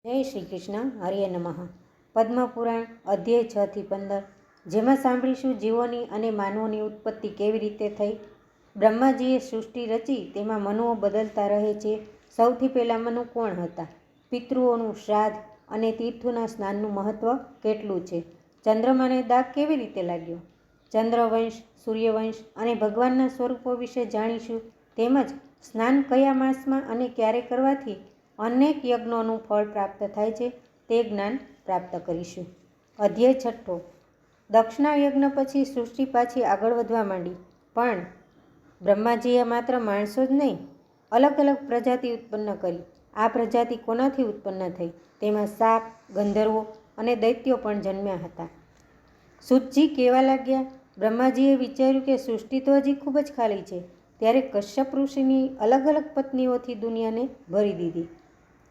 જય શ્રી કૃષ્ણ. હરિય નમઃ. પદ્મપુરાણ અધ્યાય 6-15, જેમાં સાંભળીશું જીવોની અને માનવોની ઉત્પત્તિ કેવી રીતે થઈ. બ્રહ્માજીએ સૃષ્ટિ રચી, તેમાં મનુઓ બદલતા રહે છે. સૌથી પહેલાં મનુ કોણ હતા? પિતૃઓનું શ્રાદ્ધ અને તીર્થોના સ્નાનનું મહત્ત્વ કેટલું છે? ચંદ્રમાને દાગ કેવી રીતે લાગ્યો? ચંદ્રવંશ, સૂર્યવંશ અને ભગવાનના સ્વરૂપો વિશે જાણીશું. તેમજ સ્નાન કયા માસમાં અને ક્યારે કરવાથી અનેક યજ્ઞોનું ફળ પ્રાપ્ત થાય છે તે જ્ઞાન પ્રાપ્ત કરીશું. અધ્યાય 6. દક્ષના યજ્ઞ પછી સૃષ્ટિ પાછી આગળ વધવા માંડી, પણ બ્રહ્માજીએ માત્ર માણસો જ નહીં, અલગ અલગ પ્રજાતિ ઉત્પન્ન કરી. આ પ્રજાતિ કોનાથી ઉત્પન્ન થઈ? તેમાં સાપ, ગંધર્વો અને દૈત્યો પણ જન્મ્યા હતા. સૂતજી કહેવા લાગ્યા, બ્રહ્માજીએ વિચાર્યું કે સૃષ્ટિ તો હજી ખૂબ જ ખાલી છે. ત્યારે કશ્યપ ઋષિની અલગ અલગ પત્નીઓથી દુનિયાને ભરી દીધી.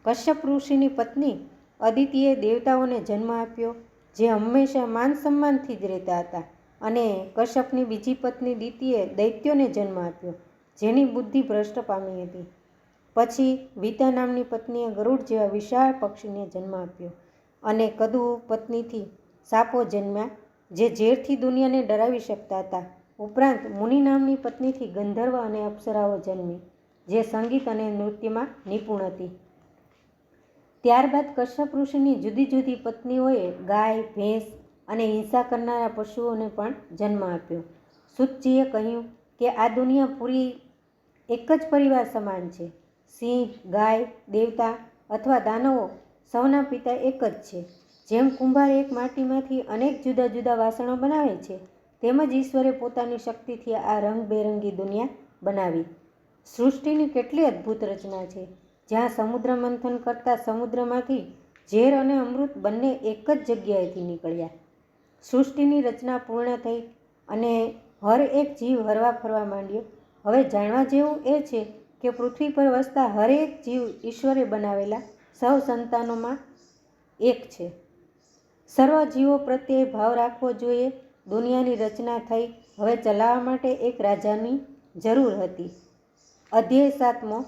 કશ્યપ ઋષિની પત્ની અદિતિએ દેવતાઓને જન્મ આપ્યો, જે હંમેશા માન સન્માનથી જ રહેતા હતા. અને કશ્યપની બીજી પત્ની દિતિએ દૈત્યોને જન્મ આપ્યો, જેની બુદ્ધિ ભ્રષ્ટ પામી હતી. પછી વિતા નામની પત્નીએ ગરુડ જેવા વિશાળ પક્ષીને જન્મ આપ્યો, અને કદુ પત્નીથી સાપો જન્મ્યા, જે ઝેરથી દુનિયાને ડરાવી શકતા હતા. ઉપરાંત મુનિ નામની પત્નીથી ગંધર્વ અને અપ્સરાઓ જન્મી, જે સંગીત અને નૃત્યમાં નિપુણ હતી. ત્યારબાદ કશ્યપ ઋષિની જુદી જુદી પત્નીઓએ ગાય, ભેંસ અને હિંસા કરનારા પશુઓને પણ જન્મ આપ્યો. સૂતજીએ કહ્યું કે આ દુનિયા પૂરી એક જ પરિવાર સમાન છે. સિંહ, ગાય, દેવતા અથવા દાનવો સૌના પિતા એક જ છે. જેમ કુંભાર એક માટીમાંથી અનેક જુદા જુદા વાસણો બનાવે છે, તેમજ ઈશ્વરે પોતાની શક્તિથી આ રંગબેરંગી દુનિયા બનાવી. સૃષ્ટિની કેટલી અદ્ભુત રચના છે, જ્યાં સમુદ્ર મંથન કરતા સમુદ્રમાંથી ઝેર અને અમૃત બંને એક જ જગ્યાએથી નીકળ્યા. સૃષ્ટિની રચના પૂર્ણ થઈ અને હર એક જીવ હરવા ફરવા માંડ્યો. હવે જાણવા જેવું એ છે કે પૃથ્વી પર વસતા હરેક જીવ ઈશ્વરે બનાવેલા સૌ સંતાનોમાં એક છે. સર્વ જીવો પ્રત્યે ભાવ રાખવો જોઈએ. દુનિયાની રચના થઈ, હવે ચલાવવા માટે એક રાજાની જરૂર હતી. અધ્યાય 7.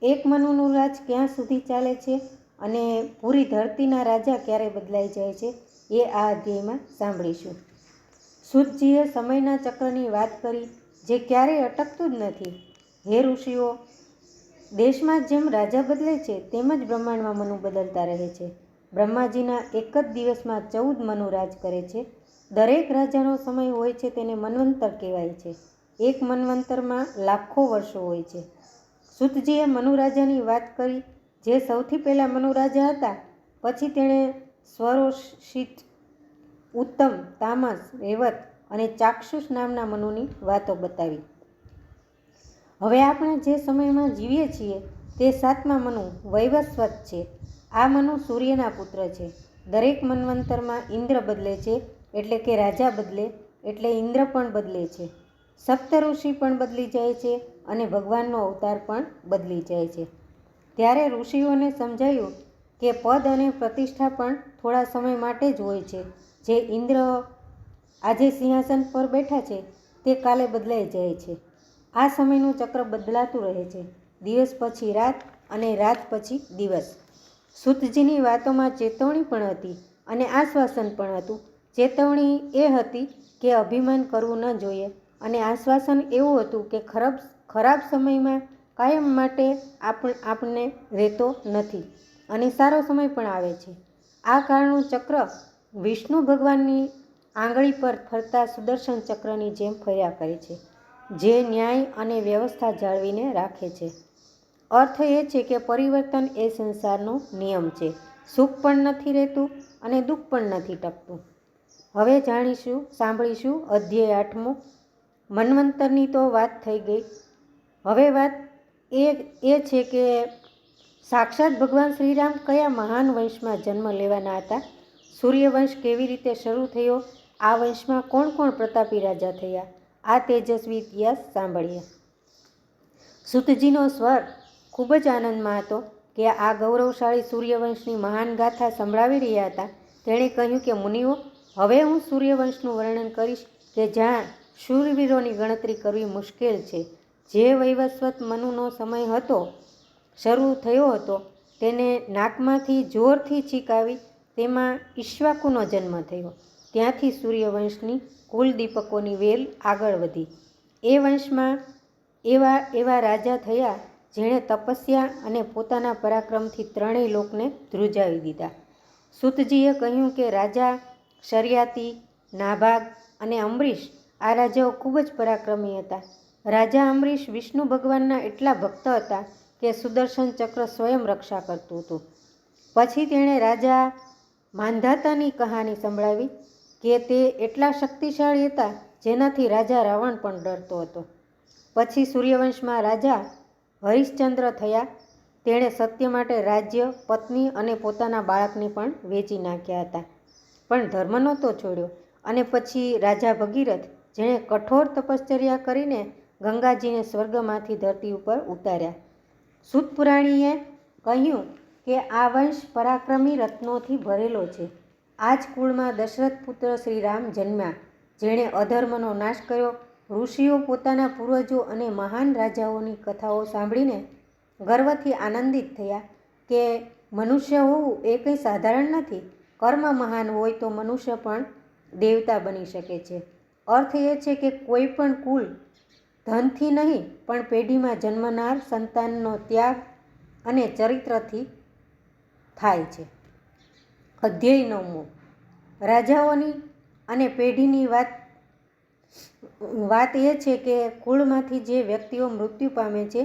એક મનુનું રાજ ક્યાં સુધી ચાલે છે અને પૂરી ધરતીના રાજા ક્યારે બદલાઈ જાય છે, એ આ અધ્યાયમાં સાંભળીશું. સૂતજીએ સમયના ચક્રની વાત કરી, જે ક્યારેય અટકતું જ નથી. હે ઋષિઓ, દેશમાં જેમ રાજા બદલે છે, તેમ જ બ્રહ્માંડમાં મનુ બદલતા રહે છે. બ્રહ્માજીના એક જ દિવસમાં 14 મનુ રાજ કરે છે. દરેક રાજાનો સમય હોય છે, તેને મન્વંતર કહેવાય છે. એક મન્વંતરમાં લાખો વર્ષો હોય છે. સૂતજીએ મનુ રાજાની વાત કરી, જે સૌથી પહેલાં મનુ રાજા હતા. પછી તેણે સ્વરોષિત, ઉત્તમ, તામસ, રેવત અને ચાક્ષુષ નામના મનુની વાતો બતાવી. હવે આપણે જે સમયમાં જીવીએ છીએ તે 7મા મનુ વૈવસ્વત છે. આ મનુ સૂર્યના પુત્ર છે. દરેક મન્વંતરમાં ઇન્દ્ર બદલે છે, એટલે કે રાજા બદલે એટલે ઇન્દ્ર પણ બદલે છે. સપ્તઋષિ પણ બદલી જાય છે અને ભગવાનનો અવતાર પણ બદલી જાય છે. ત્યારે ઋષિઓને સમજાયું કે પદ અને પ્રતિષ્ઠા પણ થોડા સમય માટે જ હોય છે. જે ઇન્દ્ર આજે સિંહાસન પર બેઠા છે, તે કાલે બદલાઈ જાય છે. આ સમયનું ચક્ર બદલાતું રહે છે. દિવસ પછી રાત અને રાત પછી દિવસ. સૂતજીની વાતોમાં ચેતવણી પણ હતી અને આશ્વાસન પણ હતું. ચેતવણી એ હતી કે અભિમાન કરવું ન જોઈએ, અને આશ્વાસન એવું હતું કે ખરાબ સમયમાં કાયમ માટે આપણને રહેતો નથી અને સારો સમય પણ આવે છે. આ કાળનું ચક્ર વિષ્ણુ ભગવાનની આંગળી પર ફરતા સુદર્શન ચક્રની જેમ ફર્યા કરે છે, જે ન્યાય અને વ્યવસ્થા જાળવીને રાખે છે. અર્થ એ છે કે પરિવર્તન એ સંસારનો નિયમ છે. સુખ પણ નથી રહેતું અને દુઃખ પણ નથી ટકતું. હવે સાંભળીશું અધ્યાય 8. મન્વંતરની તો વાત થઈ ગઈ. હવે વાત એ છે કે સાક્ષાત ભગવાન શ્રીરામ કયા મહાન વંશમાં જન્મ લેવાના હતા. સૂર્યવંશ કેવી રીતે શરૂ થયો, આ વંશમાં કોણ કોણ પ્રતાપી રાજા થયા, આ તેજસ્વી ઇતિહાસ સાંભળીએ. સૂતજીનો સ્વર ખૂબ જ આનંદમાં હતો કે આ ગૌરવશાળી સૂર્યવંશની મહાન ગાથા સંભળાવી રહ્યા હતા. તેણે કહ્યું કે મુનિઓ, હવે હું સૂર્યવંશનું વર્ણન કરીશ કે જ્યાં શૂરવીરોની ગણતરી કરવી મુશ્કેલ છે. જે વૈવસ્વત મનુનો સમય શરૂ થયો હતો, તેને નાકમાંથી જોરથી છીક આવી. તેમાં ઈક્ષ્વાકુનો જન્મ થયો. ત્યાંથી સૂર્યવંશની કુલદીપકોની વેલ આગળ વધી. એ વંશમાં એવા રાજા થયા જેણે તપસ્યા અને પોતાના પરાક્રમથી ત્રણેય લોકને ધ્રુજાવી દીધા. સૂતજીએ કહ્યું કે રાજા શર્યાતી, નાભાગ અને અંબરીશ આ રાજાઓ ખૂબ જ પરાક્રમી હતા. રાજા અંબરીશ વિષ્ણુ ભગવાનના એટલા ભક્ત હતા કે સુદર્શન ચક્ર સ્વયં રક્ષા કરતું હતું. પછી તેણે રાજા માંધાતાની કહાની સંભળાવી કે તે એટલા શક્તિશાળી હતા જેનાથી રાજા રાવણ પણ ડરતો હતો. પછી સૂર્યવંશમાં રાજા હરિશ્ચંદ્ર થયા. તેણે સત્ય માટે રાજ્ય, પત્ની અને પોતાના બાળકને પણ વેચી નાખ્યા હતા, પણ ધર્મ નહોતો છોડ્યો. અને પછી રાજા ભગીરથ, જેણે કઠોર તપશ્ચર્યા કરીને ગંગાજીને સ્વર્ગમાંથી ધરતી ઉપર ઉતાર્યા. સૂત પુરાણીએ કહ્યું કે આ વંશ પરાક્રમી રત્નોથી ભરેલો છે. આ જ કુળમાં દશરથ પુત્ર શ્રી રામ જન્મ્યા, જેણે અધર્મનો નાશ કર્યો. ઋષિઓ પોતાના પૂર્વજો અને મહાન રાજાઓની કથાઓ સાંભળીને ગર્વથી આનંદિત થયા કે મનુષ્ય હોવું એ કંઈ સાધારણ નથી. કર્મ મહાન હોય તો મનુષ્ય પણ દેવતા બની શકે છે. અર્થ એ છે કે કોઈ પણ કુલ ધનથી નહીં પણ પેઢીમાં જન્મનાર સંતાનનો ત્યાગ અને ચરિત્રથી થાય છે. અધ્યાય 9. રાજાઓની અને પેઢીની વાત એ છે કે કુળમાંથી જે વ્યક્તિઓ મૃત્યુ પામે છે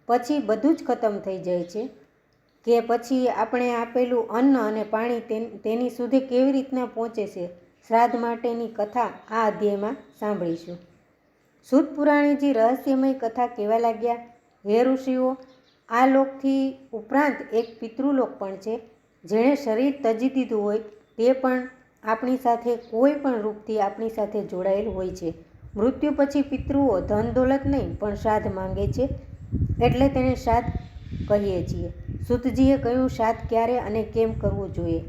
પછી બધું જ ખતમ થઈ જાય છે કે પછી આપણે આપેલું અન્ન અને પાણી તેની સુધી કેવી રીતના પહોંચે છે. શ્રાદ્ધ માટેની કથા આ અધ્યાયમાં સાંભળીશું. સૂત પુરાણીજી રહસ્યમય કથા કહેવા લાગ્યા. હે ઋષિઓ, આ લોકથી ઉપરાંત એક પિતૃલોક પણ છે. જેણે શરીર તજી દીધું હોય તે પણ આપણી સાથે કોઈ પણ રૂપથી આપણી સાથે જોડાયેલ હોય છે. મૃત્યુ પછી પિતૃઓ ધન દોલત નહીં પણ શ્રાદ્ધ માંગે છે, એટલે તેને શ્રાદ્ધ કહીએ છીએ. સૂતજીએ કહ્યું, શ્રાદ્ધ ક્યારે અને કેમ કરવું જોઈએ?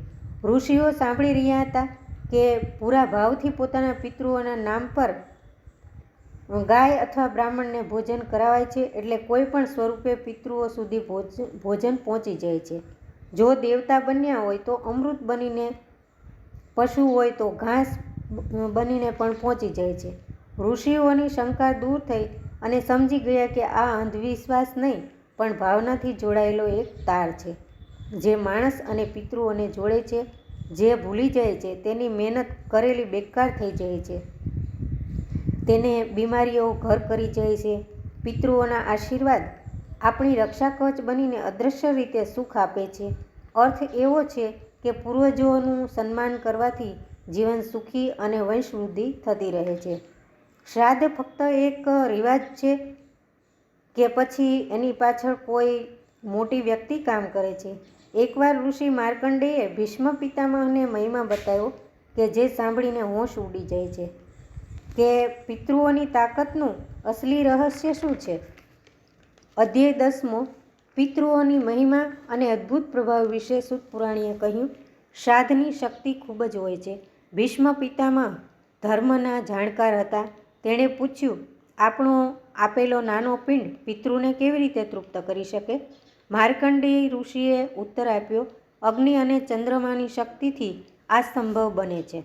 ઋષિઓ સાંભળી રહ્યા હતા કે પૂરા ભાવથી પોતાના પિતૃઓના નામ પર ગાય અથવા બ્રાહ્મણને ભોજન કરાવાય છે, એટલે કોઈ પણ સ્વરૂપે પિતૃઓ સુધી ભોજન પહોંચી જાય છે. જો દેવતા બન્યા હોય તો અમૃત બનીને, પશુ હોય તો ઘાસ બનીને પણ પહોંચી જાય છે. ઋષિઓની શંકા દૂર થઈ અને સમજી ગયા કે આ અંધવિશ્વાસ નહીં પણ ભાવનાથી જોડાયેલો એક તાર છે, જે માણસ અને પિતૃઓને જોડે છે. જે ભૂલી જાય છે તેની મહેનત કરેલી બેકાર થઈ જાય છે, તેને બીમારીઓ ઘર કરી જાય છે. પિતૃઓના આશીર્વાદ આપણી રક્ષા કવચ બનીને અદૃશ્ય રીતે સુખ આપે છે. અર્થ એવો છે કે પૂર્વજોનું સન્માન કરવાથી જીવન સુખી અને વંશવૃદ્ધિ થતી રહે છે. શ્રાદ્ધ ફક્ત એક રિવાજ છે કે પછી એની પાછળ કોઈ મોટી વ્યક્તિ કામ કરે છે? એકવાર ઋષિ માર્કંડેયે ભીષ્મ પિતામહને મહિમા બતાવ્યો કે જે સાંભળીને હોશ ઉડી જાય છે કે પિતૃઓની તાકાતનું અસલી રહસ્ય શું છે. અધ્યાય 10. પિતૃઓની મહિમા અને અદ્ભુત પ્રભાવ વિશે સૂત પુરાણીએ કહ્યું. શ્રાદ્ધની શક્તિ ખૂબ જ હોય છે. ભીષ્મ પિતામહ ધર્મના જાણકાર હતા. તેણે પૂછ્યું, આપણો આપેલો નાનો પિંડ પિતૃને કેવી રીતે તૃપ્ત કરી શકે? માર્કંડેય ઋષિએ ઉત્તર આપ્યો, અગ્નિ અને ચંદ્રમાની શક્તિથી આ સંભવ બને છે.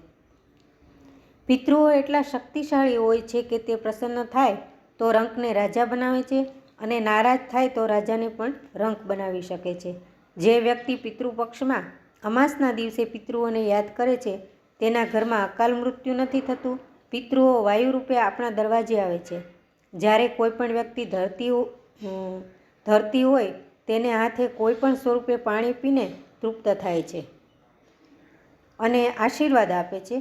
પિતૃઓ એટલા શક્તિશાળી હોય છે કે તે પ્રસન્ન થાય તો રંકને રાજા બનાવે છે અને નારાજ થાય તો રાજાને પણ રંક બનાવી શકે છે. જે વ્યક્તિ પિતૃપક્ષમાં અમાસના દિવસે પિતૃઓને યાદ કરે છે તેના ઘરમાં અકાલ મૃત્યુ નથી થતું. પિતૃઓ વાયુ રૂપે આપણા દરવાજે આવે છે. જ્યારે કોઈ પણ વ્યક્તિ ધરતી હોય તેને હાથે કોઈ પણ સ્વરૂપે પાણી પીને તૃપ્ત થાય છે અને આશીર્વાદ આપે છે.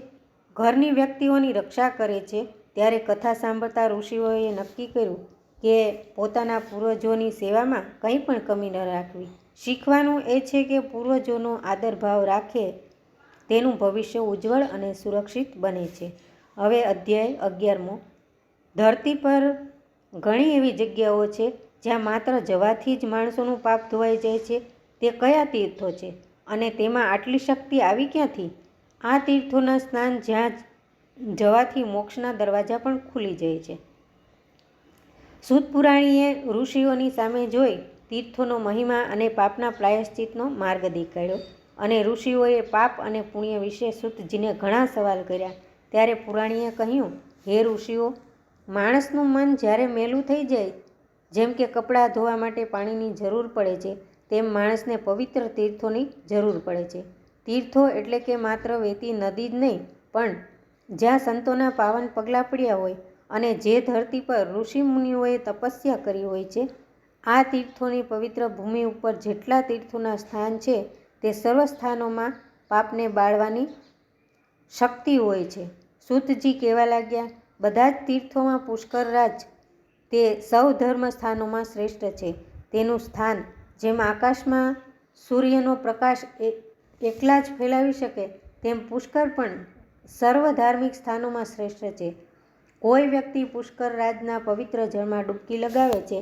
ઘરની વ્યક્તિઓની રક્ષા કરે છે. ત્યારે કથા સાંભળતા ઋષિઓએ નક્કી કર્યું કે પોતાના પૂર્વજોની સેવામાં કંઈ પણ કમી ન રાખવી. શીખવાનું એ છે કે પૂર્વજોનો આદરભાવ રાખે તેનું ભવિષ્ય ઉજ્જવળ અને સુરક્ષિત બને છે. હવે અધ્યાય 11. ધરતી પર ઘણી એવી જગ્યાઓ છે જ્યાં માત્ર જવાથી જ માણસોનું પાપ ધોવાઈ જાય છે. તે કયા તીર્થો છે અને તેમાં આટલી શક્તિ આવી ક્યાંથી? આ તીર્થોના સ્નાન જ્યાં જવાથી મોક્ષના દરવાજા પણ ખુલી જાય છે. સૂત પુરાણીએ ઋષિઓની સામે જોઈ તીર્થોનો મહિમા અને પાપના પ્રાયશ્ચિતનો માર્ગ દેખાડ્યો. અને ઋષિઓએ પાપ અને પુણ્ય વિશે સૂતજીને ઘણા સવાલ કર્યા. ત્યારે પુરાણીએ કહ્યું, હે ઋષિઓ, માણસનું મન જ્યારે મેલું થઈ જાય, જેમ કે કપડાં ધોવા માટે પાણીની જરૂર પડે છે, તેમ માણસને પવિત્ર તીર્થોની જરૂર પડે છે. તીર્થો એટલે કે માત્ર વહેતી નદી જ નહીં, પણ જ્યાં સંતોના પાવન પગલાં પડ્યા હોય અને જે ધરતી પર ઋષિમુનિઓએ તપસ્યા કરી હોય છે. આ તીર્થોની પવિત્ર ભૂમિ ઉપર જેટલા તીર્થોના સ્થાન છે, તે સર્વ સ્થાનોમાં પાપને બાળવાની શક્તિ હોય છે. સૂતજી કહેવા લાગ્યા, બધા જ તીર્થોમાં પુષ્કરરાજ તે સૌ ધર્મ સ્થાનોમાં શ્રેષ્ઠ છે. તેનું સ્થાન જેમ આકાશમાં સૂર્યનો પ્રકાશ એકલા જ ફેલાવી શકે, તેમ પુષ્કર પણ સર્વ ધાર્મિક સ્થાનોમાં શ્રેષ્ઠ છે. કોઈ વ્યક્તિ પુષ્કરરાજના પવિત્ર જળમાં ડૂબકી લગાવે છે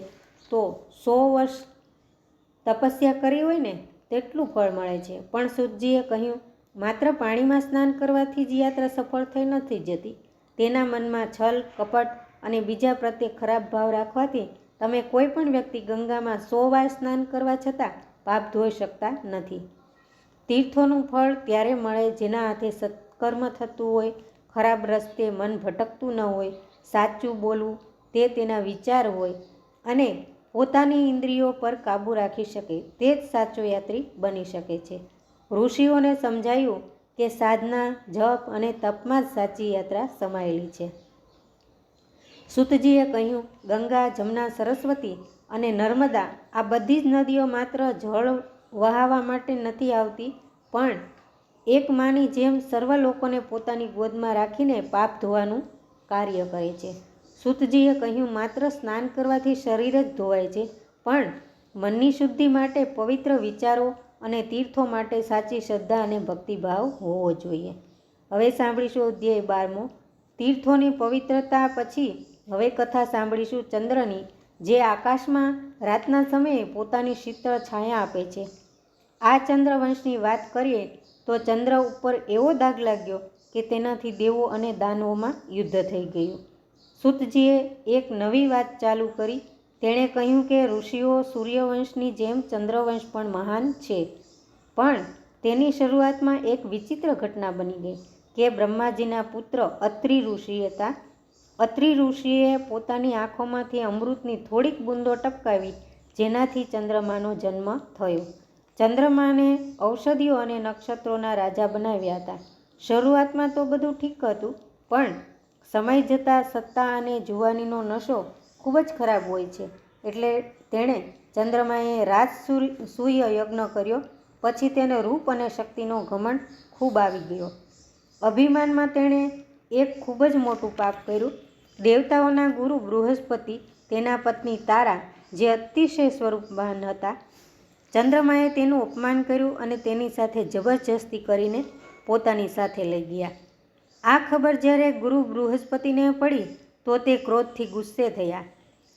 તો 100 વર્ષ તપસ્યા કરી હોય ને તેટલું ફળ મળે છે. પણ સૂતજીએ કહ્યું, માત્ર પાણીમાં સ્નાન કરવાથી જ યાત્રા સફળ થઈ નથી જતી. તેના મનમાં છલ, કપટ અને બીજા પ્રત્યે ખરાબ ભાવ રાખવાથી તમે કોઈ પણ વ્યક્તિ ગંગામાં 100 વાર સ્નાન કરવા છતાં પાપ ધોઈ શકતા નથી. તીર્થોનું ફળ ત્યારે મળે જેના હાથે સત્કર્મ થતું હોય, ખરાબ રસ્તે મન ભટકતું ન હોય, સાચું બોલવું તે તેના વિચાર હોય અને પોતાની ઇન્દ્રિયો પર કાબૂ રાખી શકે, તે જ સાચો યાત્રી બની શકે છે. ઋષિઓને સમજાયું કે સાધના, જપ અને તપમાં જ સાચી યાત્રા સમાયેલી છે. સૂતજીએ કહ્યું, ગંગા, જમના, સરસ્વતી અને નર્મદા આ બધી જ નદીઓ માત્ર જળ વહાવા માટે નથી આવતી, પણ એક માની જેમ સર્વ લોકોને પોતાની ગોદમાં રાખીને પાપ ધોવાનું કાર્ય કરે છે. સૂતજીએ કહ્યું, માત્ર સ્નાન કરવાથી શરીર જ ધોવાય છે, પણ મનની શુદ્ધિ માટે પવિત્ર વિચારો અને તીર્થો માટે સાચી શ્રદ્ધા અને ભક્તિભાવ હોવો જોઈએ. હવે સાંભળીશું અધ્યાય 12મો, તીર્થોની પવિત્રતા. પછી હવે કથા સાંભળીશું ચંદ્રની, જે આકાશમાં રાતના સમયે પોતાની શીતળ છાયા આપે છે. આ ચંદ્રવંશની વાત કરીએ તો ચંદ્ર ઉપર એવો દાગ લાગ્યો કે તેનાથી દેવો અને દાનવોમાં યુદ્ધ થઈ ગયું. સૂતજીએ એક નવી વાત ચાલુ કરી. તેણે કહ્યું કે ઋષિઓ સૂર્યવંશની જેમ ચંદ્રવંશ પણ મહાન છે, પણ તેની શરૂઆતમાં એક વિચિત્ર ઘટના બની ગઈ કે બ્રહ્માજીના પુત્ર અત્રિ ઋષિ હતા. અત્રિ ઋષિએ પોતાની આંખોમાંથી અમૃતની થોડીક બૂંદો ટપકાવી, જેનાથી ચંદ્રમાનો જન્મ થયો. ચંદ્રમાને ઔષધિઓ અને નક્ષત્રોના રાજા બનાવ્યા હતા. શરૂઆતમાં તો બધું ઠીક હતું, પણ સમય જતાં સત્તા અને જુવાનીનો નશો ખૂબ જ ખરાબ હોય છે, એટલે તેણે ચંદ્રમાએ રાજસૂય યજ્ઞ કર્યો. પછી તેને રૂપ અને શક્તિનો ઘમંડ ખૂબ આવી ગયો. અભિમાનમાં તેણે એક ખૂબ જ મોટું પાપ કર્યું. દેવતાઓના ગુરુ બૃહસ્પતિ, તેના પત્ની તારા, જે અતિશય સ્વરૂપવાન હતા, ચંદ્રમાએ તેનું અપમાન કર્યું અને તેની સાથે જબરજસ્તી કરીને પોતાની સાથે લઈ ગયા. આ ખબર જ્યારે ગુરુ બૃહસ્પતિને પડી તો તે ક્રોધથી ગુસ્સે થયા.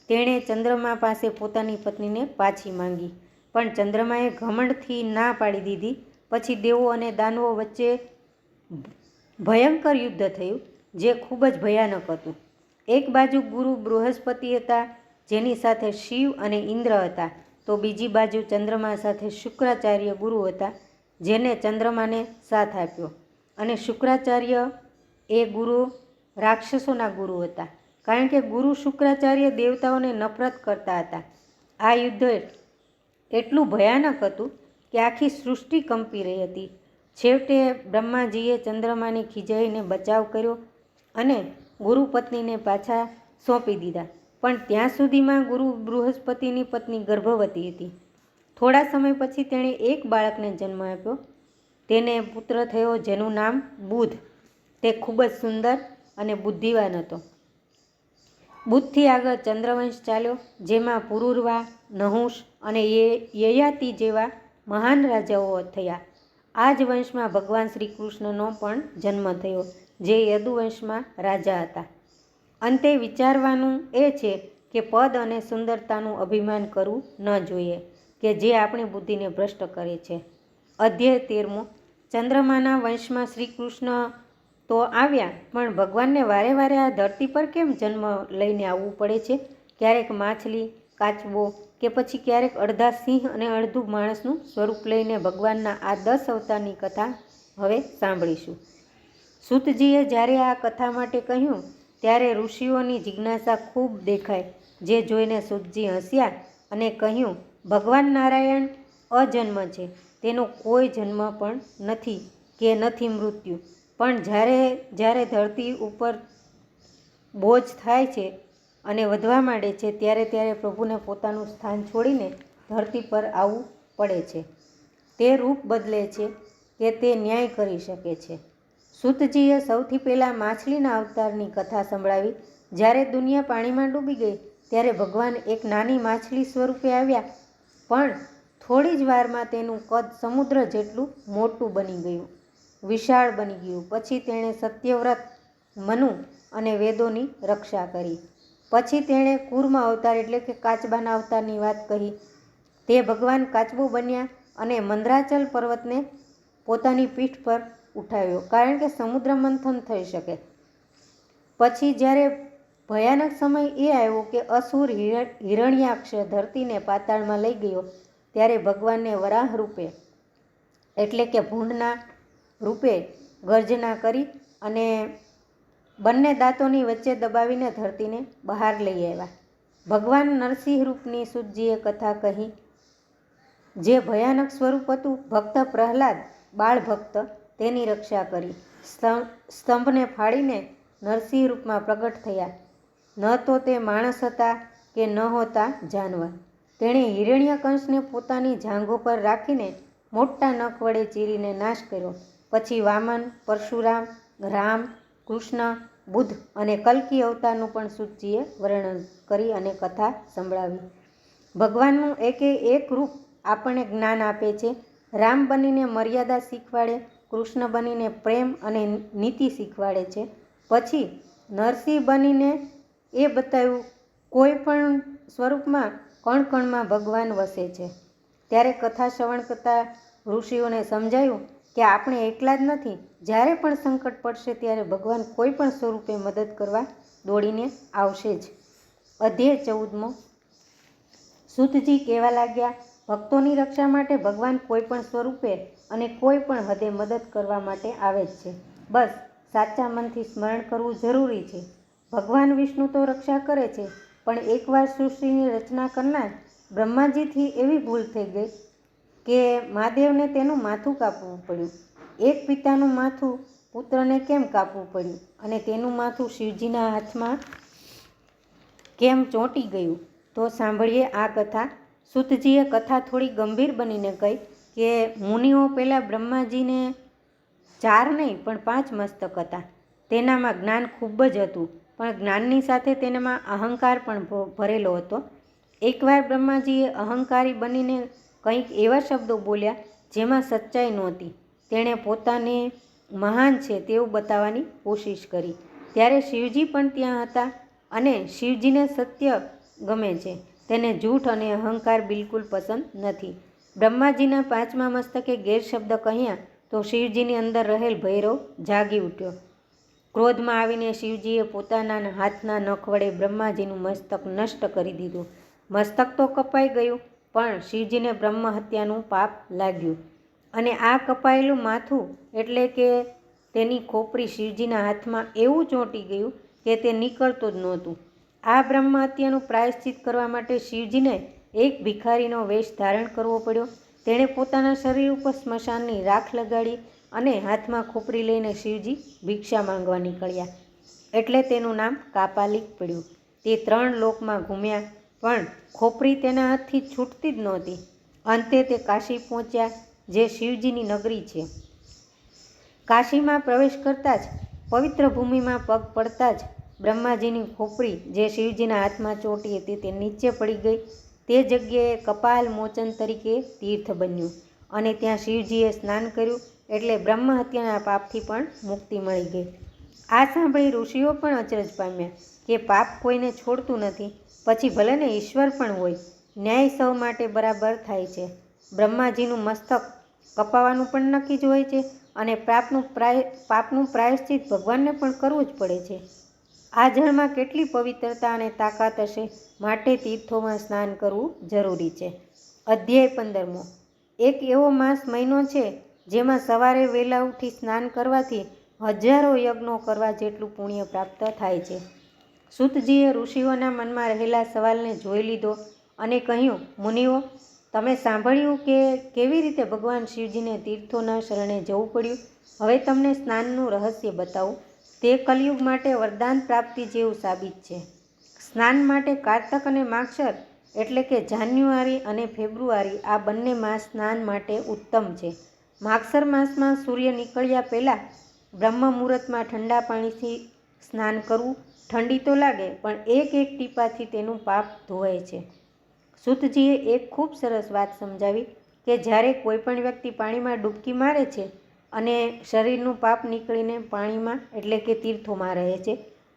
તેણે ચંદ્રમા પાસે પોતાની પત્નીને પાછી માંગી, પણ ચંદ્રમાએ ઘમંડથી ના પાડી દીધી. પછી દેવો અને દાનવો વચ્ચે ભયંકર યુદ્ધ થયું, જે ખૂબ જ ભયાનક હતું. એક બાજુ ગુરુ બૃહસ્પતિ હતા, જેની સાથે શિવ અને ઇન્દ્ર હતા, તો બીજી બાજુ ચંદ્રમા સાથે શુક્રાચાર્ય ગુરુ હતા, જેને ચંદ્રમાને સાથ આપ્યો. અને શુક્રાચાર્ય એ ગુરુ રાક્ષસોના ગુરુ હતા, કારણ કે ગુરુ શુક્રાચાર્ય દેવતાઓને નફરત કરતા હતા. આ યુદ્ધ એટલું ભયાનક હતું કે આખી સૃષ્ટિ કંપી રહી હતી. છેવટે બ્રહ્માજીએ ચંદ્રમાને ખીજાઈને બચાવ કર્યો અને ગુરુ પત્નીને પાછા સોંપી દીધા. પણ ત્યાં સુધીમાં ગુરુ બૃહસ્પતિની પત્ની ગર્ભવતી હતી. થોડા સમય પછી તેણે એક બાળકને જન્મ આપ્યો. તેને પુત્ર થયો, જેનું નામ બુધ. તે ખૂબ જ સુંદર અને બુદ્ધિવાન હતો. બુધથી આગળ ચંદ્રવંશ ચાલ્યો, જેમાં પુરુરવા, નહુષ અને યયાતિ જેવા મહાન રાજાઓ થયા. આ જ વંશમાં ભગવાન શ્રી કૃષ્ણનો પણ જન્મ થયો, જે યદુવંશમાં રાજા હતા. અંતે વિચારવાનું એ છે કે પદ અને સુંદરતાનું અભિમાન કરવું ન જોઈએ, કે જે આપણી બુદ્ધિને ભ્રષ્ટ કરે છે. અધ્યાય 13મો, ચંદ્રમાના વંશમાં શ્રી કૃષ્ણ તો આવ્યા, પણ ભગવાનને વારે વારે આ ધરતી પર કેમ જન્મ લઈને આવવું પડે છે? ક્યારેક માછલી, કાચબો કે પછી ક્યારેક અડધા સિંહ અને અડધું માણસનું સ્વરૂપ લઈને ભગવાનના આ 10 અવતારની કથા હવે સાંભળીશું. સૂતજીએ જ્યારે આ કથા માટે કહ્યું ત્યારે ઋષિઓની જિજ્ઞાસા ખૂબ દેખાય, જે જોઈને સૂતજી હસ્યા અને કહ્યું, ભગવાન નારાયણ અજન્મ છે, તેનો કોઈ જન્મ પણ નથી કે નથી મૃત્યુ, પણ જ્યારે જ્યારે ધરતી ઉપર બોજ થાય છે અને વધવા માંડે છે ત્યારે ત્યારે પ્રભુને પોતાનું સ્થાન છોડીને ધરતી પર આવવું પડે છે. તે રૂપ બદલે છે કે તે ન્યાય કરી શકે છે. સૂતજીએ સૌથી પહેલાં માછલીના અવતારની કથા સંભળાવી. જ્યારે દુનિયા પાણીમાં ડૂબી ગઈ ત્યારે ભગવાન એક નાની માછલી સ્વરૂપે આવ્યા, પણ થોડી જ વારમાં તેનું કદ સમુદ્ર જેટલું મોટું બની ગયું, વિશાળ બની ગયું. પછી તેણે સત્યવ્રત, મનુ અને વેદોની રક્ષા કરી. પછી તેણે કૂર્મ અવતાર એટલે કે કાચબાના અવતારની વાત કહી. તે ભગવાન કાચબો બન્યા અને મંદરાચલ પર્વતને પોતાની પીઠ પર ઉઠાવ્યો, કારણ કે સમુદ્ર મંથન થઈ શકે. પછી જ્યારે ભયાનક સમય એ આવ્યો કે અસુર હિરણ્યાક્ષ ધરતીને પાતાળમાં લઈ ગયો, ત્યારે ભગવાનને વરાહ રૂપે એટલે કે ભૂંડના રૂપે ગર્જના કરી અને બંને દાંતોની વચ્ચે દબાવીને ધરતીને બહાર લઈ આવ્યા. ભગવાન નરસિંહ રૂપની સૂતજીએ કથા કહી. જે ભયાનક સ્વરૂપ હતું, ભક્ત પ્રહલાદ, બાળ ભક્ત, તેની રક્ષા કરી. સ્તંભને ફાડીને નરસિંહ રૂપમાં પ્રગટ થયા. ન તો તે માણસ હતા કે ન હોતા જાનવર. તેણે હિરણ્યકંશને પોતાની જાંઘો પર રાખીને મોટા નખ વડે ચીરીને નાશ કર્યો. પછી વામન, પરશુરામ, રામ, કૃષ્ણ, બુદ્ધ અને કલ્કી અવતારનું પણ સૂતજીએ વર્ણન કરી અને કથા સંભળાવી. ભગવાનનું એકે એક રૂપ આપણને જ્ઞાન આપે છે. રામ બનીને મર્યાદા શીખવાડે, કૃષ્ણ બનીને પ્રેમ અને નીતિ શીખવાડે છે. પછી નરસિંહ બનીને એ બતાવ્યું કોઈ પણ સ્વરૂપમાં કણ કણમાં ભગવાન વસે છે. ત્યારે કથા શ્રવણ કરતા ઋષિઓને સમજાયું કે આપણે એકલા જ નથી. જ્યારે પણ સંકટ પડશે ત્યારે ભગવાન કોઈ પણ સ્વરૂપે મદદ કરવા દોડીને આવશે જ. અધ્યાય 14મો. સૂતજી કહેવા લાગ્યા, ભક્તોની રક્ષા માટે ભગવાન કોઈ પણ સ્વરૂપે અને કોઈ પણ હદે મદદ કરવા માટે આવે જ છે. બસ સાચા મનથી સ્મરણ કરવું જરૂરી છે. ભગવાન વિષ્ણુ તો રક્ષા કરે છે, પણ એકવાર સૃષ્ટિની રચના કરનાર બ્રહ્માજીથી એવી ભૂલ થઈ ગઈ કે મહાદેવને તેનું માથું કાપવું પડ્યું. એક પિતાનું માથું પુત્રને કેમ કાપવું પડ્યું અને તેનું માથું શિવજીના હાથમાં કેમ ચોંટી ગયું? તો સાંભળીએ આ કથા. સૂતજીએ કથા થોડી ગંભીર બનીને કહી કે મુનિઓ પહેલાં બ્રહ્માજીને 4 નહીં પણ 5 મસ્તક હતા. તેનામાં જ્ઞાન ખૂબ જ હતું, પણ જ્ઞાનની સાથે તેનામાં અહંકાર પણ ભરેલો હતો. એકવાર બ્રહ્માજીએ અહંકારી બનીને કંઈક એવા શબ્દો બોલ્યા જેમાં સચ્ચાઈ નહોતી. તેણે પોતાને મહાન છે તેવું બતાવવાની કોશિશ કરી. ત્યારે શિવજી પણ ત્યાં હતા અને શિવજીને સત્ય ગમે છે. તેને જૂઠ અને અહંકાર બિલકુલ પસંદ નથી. બ્રહ્માજીના 5મા મસ્તકે ગેરશબ્દ કહ્યા તો શિવજીની અંદર રહેલ ભૈરવ જાગી ઉઠ્યો. ક્રોધમાં આવીને શિવજીએ પોતાના હાથના નખ વડે બ્રહ્માજીનું મસ્તક નષ્ટ કરી દીધું. મસ્તક તો કપાઈ ગયું, પણ શિવજીને બ્રહ્મ હત્યાનું પાપ લાગ્યું અને આ કપાયેલું માથું એટલે કે તેની ખોપરી શિવજીના હાથમાં એવું ચોંટી ગયું કે તે નીકળતું જ નહોતું. આ બ્રહ્મ હત્યાનું પ્રાયશ્ચિત કરવા માટે શિવજીને એક ભિખારીનો વેશ ધારણ કરવો પડ્યો. તેણે પોતાના શરીર ઉપર સ્મશાનની રાખ લગાડી અને હાથમાં ખોપરી લઈને શિવજી ભિક્ષા માંગવા નીકળ્યા. એટલે તેનું નામ કાપાલિક પડ્યું. તે 3 લોકમાં ઘૂમ્યા, પણ ખોપરી તેના હાથથી છૂટતી જ નહોતી. અંતે તે કાશી પહોંચ્યા, જે શિવજીની નગરી છે. કાશીમાં પ્રવેશ કરતાં જ, પવિત્ર ભૂમિમાં પગ પડતા જ બ્રહ્માજીની ખોપરી જે શિવજીના હાથમાં ચોંટી હતી તે નીચે પડી ગઈ. તે જગ્યાએ કપાલ મોચન તરીકે તીર્થ બન્યું અને ત્યાં શિવજીએ સ્નાન કર્યું, એટલે બ્રહ્મ હત્યાના પાપથી પણ મુક્તિ મળી ગઈ. આ સાંભળી ઋષિઓ પણ અચરજ પામ્યા કે પાપ કોઈને છોડતું નથી, પછી ભલે ને ઈશ્વર પણ હોય, ન્યાય સૌ માટે બરાબર થાય છે. બ્રહ્માજીનું મસ્તક કપાવાનું પણ નક્કી જ હોય છે અને પાપનું પ્રાયશ્ચિત ભગવાનને પણ કરવું જ પડે છે. આ જળમાં કેટલી પવિત્રતા અને તાકાત હશે, માટે તીર્થોમાં સ્નાન કરવું જરૂરી છે. અધ્યાય 15મો. એક એવો માસ મહિનો છે જેમાં સવારે વહેલા ઉઠી સ્નાન કરવાથી હજારો યજ્ઞો કરવા જેટલું પુણ્ય પ્રાપ્ત થાય છે. સૂતજીએ ઋષિઓના મનમાં રહેલા સવાલને જોઈ લીધો અને કહ્યું, મુનિઓ, તમે સાંભળ્યું કે કેવી રીતે ભગવાન શિવજીને તીર્થોના શરણે જવું પડ્યું. હવે તમને સ્નાનનું રહસ્ય બતાવું. તે કલયુગ માટે વરદાન પ્રાપ્તિ જેવું સાબિત છે. સ્નાન માટે કારતક અને માગશર એટલે કે જાન્યુઆરી અને ફેબ્રુઆરી આ બંને માસ સ્નાન માટે ઉત્તમ છે. માગશર માસમાં સૂર્ય નીકળ્યા પહેલાં બ્રહ્મ મુહૂર્તમાં ઠંડા પાણીથી સ્નાન કરવું. ઠંડી તો લાગે પણ એક એક ટીપાથી તેનું પાપ ધોવાય છે. સૂતજીએ એક ખૂબ સરસ વાત સમજાવી કે જ્યારે કોઈ પણ વ્યક્તિ પાણીમાં ડૂબકી મારે છે અને શરીરનું પાપ નીકળીને પાણીમાં એટલે કે તીર્થોમાં રહે છે,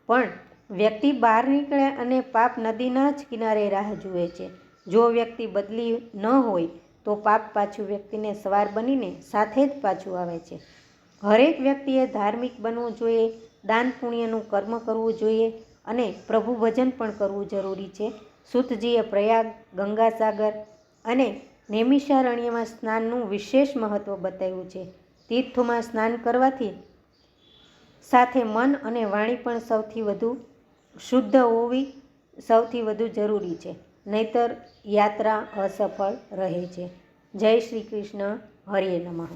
પણ વ્યક્તિ બહાર નીકળે અને પાપ નદીના જ કિનારે રાહ જુએ છે. જો વ્યક્તિ બદલી ન હોય તો પાપ પાછું વ્યક્તિને સવાર બનીને સાથે જ પાછું આવે છે. હરેક વ્યક્તિએ ધાર્મિક બનવું જોઈએ, દાન પુણ્યનું કર્મ કરવું જોઈએ અને પ્રભુ ભજન પણ કરવું જરૂરી છે. સૂતજીએ પ્રયાગ, ગંગાસાગર અને નૈમિષારણ્યમાં સ્નાનનું વિશેષ મહત્ત્વ બતાવ્યું છે. તીર્થોમાં સ્નાન કરવાથી સાથે મન અને વાણી પણ સૌથી વધુ શુદ્ધ હોવી સૌથી વધુ જરૂરી છે, નહીતર યાત્રા અસફળ રહે છે. જય શ્રી કૃષ્ણ. હરે નમઃ.